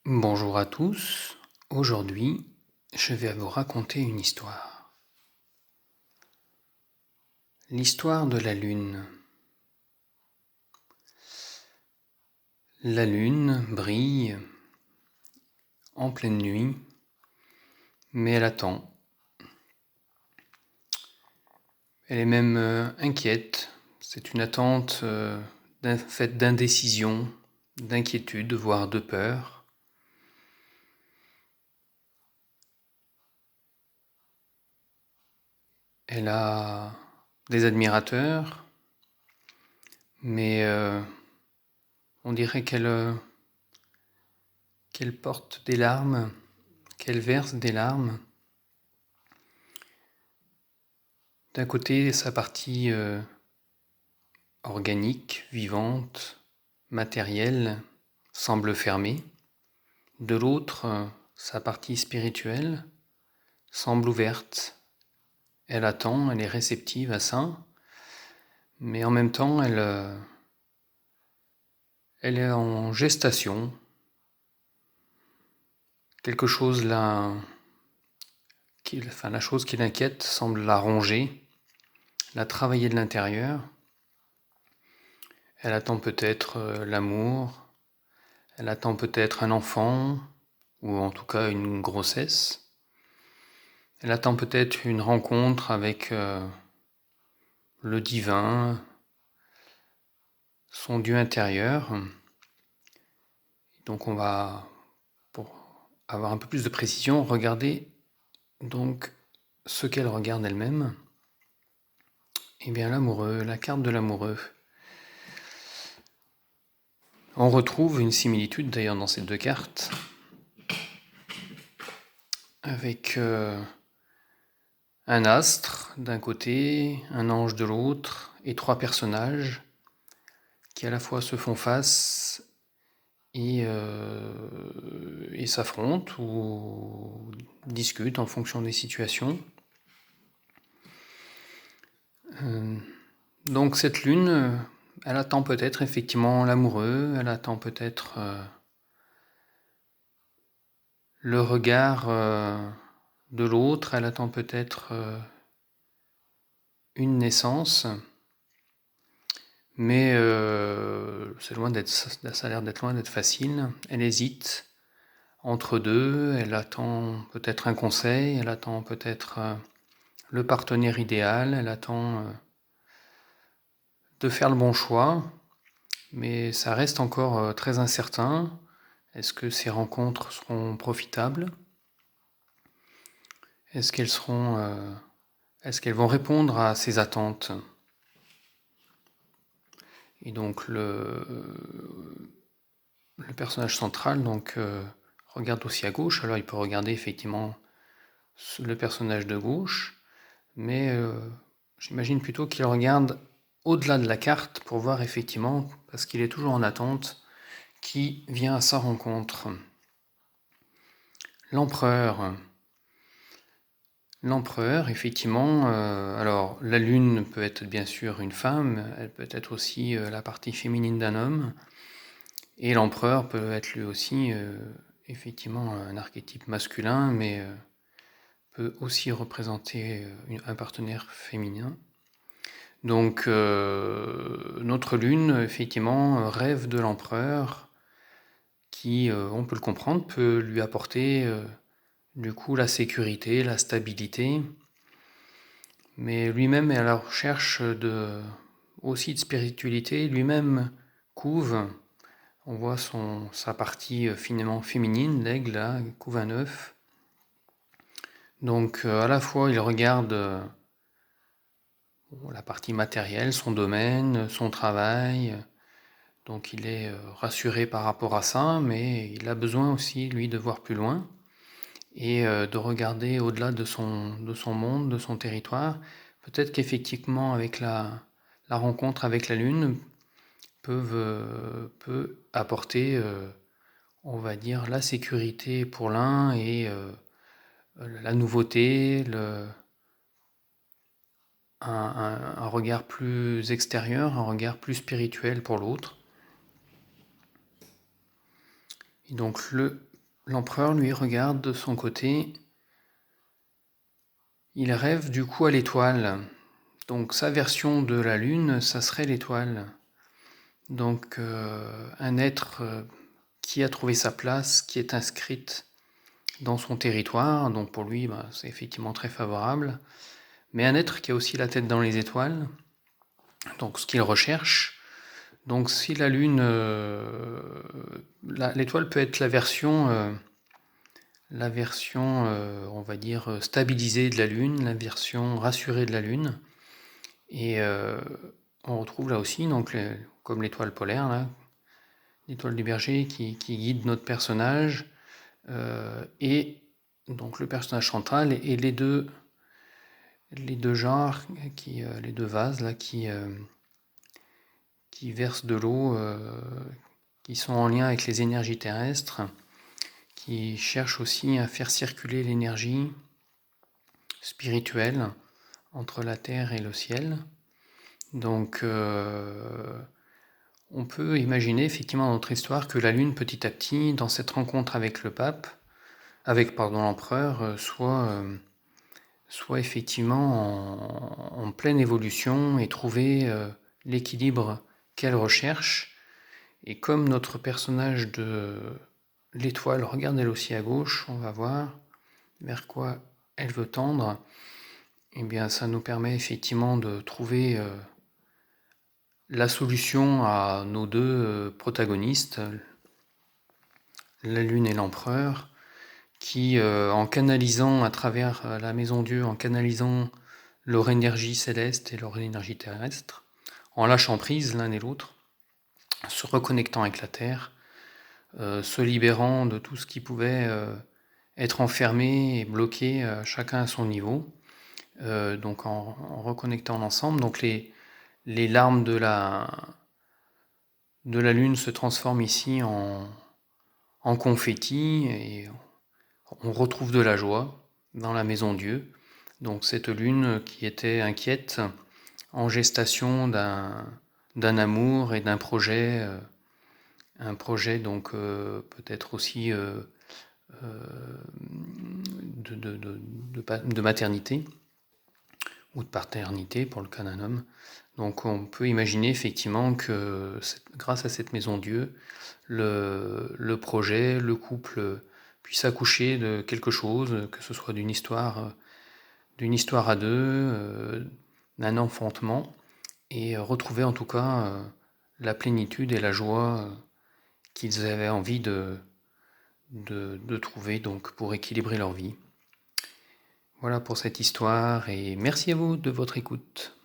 Bonjour à tous, aujourd'hui je vais vous raconter une histoire. L'histoire de la Lune. La Lune brille en pleine nuit, mais elle attend. Elle est même inquiète, c'est une attente faite d'indécision, d'inquiétude, voire de peur. Elle a des admirateurs, mais on dirait qu'elle porte des larmes, qu'elle verse des larmes. D'un côté, sa partie organique, vivante, matérielle, semble fermée. De l'autre, sa partie spirituelle semble ouverte. Elle attend, elle est réceptive à ça, mais en même temps, elle est en gestation. Quelque chose la chose qui l'inquiète semble la ronger, la travailler de l'intérieur. Elle attend peut-être l'amour, elle attend peut-être un enfant, ou en tout cas une grossesse. Elle attend peut-être une rencontre avec le divin, son Dieu intérieur. Donc on va, pour avoir un peu plus de précision, regarder donc ce qu'elle regarde elle-même. Eh bien l'amoureux, la carte de l'amoureux. On retrouve une similitude d'ailleurs dans ces deux cartes, avec un astre d'un côté, un ange de l'autre, et trois personnages qui à la fois se font face et s'affrontent ou discutent en fonction des situations. Donc cette lune, elle attend peut-être effectivement l'amoureux, elle attend peut-être le regard de l'autre, elle attend peut-être une naissance, mais ça a l'air d'être loin d'être facile. Elle hésite entre deux, elle attend peut-être un conseil, elle attend peut-être le partenaire idéal, elle attend de faire le bon choix, mais ça reste encore très incertain. Est-ce que ces rencontres seront profitables ? Est-ce qu'elles vont répondre à ses attentes ? Et donc le personnage central regarde aussi à gauche. Alors il peut regarder effectivement le personnage de gauche, mais j'imagine plutôt qu'il regarde au-delà de la carte pour voir effectivement, parce qu'il est toujours en attente, qui vient à sa rencontre. L'empereur. L'empereur, effectivement, alors la lune peut être bien sûr une femme, elle peut être aussi la partie féminine d'un homme, et l'empereur peut être lui aussi effectivement un archétype masculin, mais peut aussi représenter un partenaire féminin. Donc notre lune, effectivement, rêve de l'empereur, qui, on peut le comprendre, peut lui apporter du coup la sécurité, la stabilité, mais lui-même est à la recherche aussi de spiritualité, lui-même couve. On voit sa partie finalement féminine, l'aigle, là, couve un œuf. Donc à la fois il regarde la partie matérielle, son domaine, son travail, donc il est rassuré par rapport à ça, mais il a besoin aussi, lui, de voir plus loin et de regarder au-delà de son monde, de son territoire. Peut-être qu'effectivement, avec la rencontre avec la Lune, peut apporter, on va dire, la sécurité pour l'un et la nouveauté, un regard plus extérieur, un regard plus spirituel pour l'autre. Et donc le l'empereur, lui, regarde de son côté. Il rêve du coup à l'étoile. Donc sa version de la Lune, ça serait l'étoile. Donc un être qui a trouvé sa place, qui est inscrite dans son territoire, donc pour lui c'est effectivement très favorable, mais un être qui a aussi la tête dans les étoiles, donc ce qu'il recherche. Donc si la Lune, l'étoile peut être la version, on va dire, stabilisée de la Lune, la version rassurée de la Lune, et on retrouve là aussi, donc, comme l'étoile polaire, là, l'étoile du berger qui guide notre personnage, et donc le personnage central et les deux genres, les deux vases là, qui versent de l'eau, qui sont en lien avec les énergies terrestres, qui cherchent aussi à faire circuler l'énergie spirituelle entre la terre et le ciel. Donc on peut imaginer effectivement dans notre histoire que la Lune, petit à petit, dans cette rencontre avec l'empereur, soit effectivement en pleine évolution et trouver l'équilibre qu'elle recherche. Et comme notre personnage de l'étoile regarde elle aussi à gauche, on va voir vers quoi elle veut tendre. Et bien ça nous permet effectivement de trouver la solution à nos deux protagonistes, la Lune et l'Empereur, qui, en canalisant à travers la Maison Dieu, en canalisant leur énergie céleste et leur énergie terrestre, en lâchant prise l'un et l'autre, se reconnectant avec la Terre, se libérant de tout ce qui pouvait être enfermé et bloqué, chacun à son niveau, donc en reconnectant l'ensemble. Donc les larmes de la Lune se transforment ici en confetti, et on retrouve de la joie dans la Maison Dieu. Donc cette Lune qui était inquiète, en gestation d'un amour et d'un projet, un projet donc peut-être aussi de maternité ou de paternité pour le cas d'un homme. Donc on peut imaginer effectivement que grâce à cette Maison Dieu, le projet, le couple puisse accoucher de quelque chose, que ce soit d'une histoire à deux, d'un enfantement, et retrouver en tout cas la plénitude et la joie qu'ils avaient envie de trouver donc pour équilibrer leur vie. Voilà pour cette histoire, et merci à vous de votre écoute.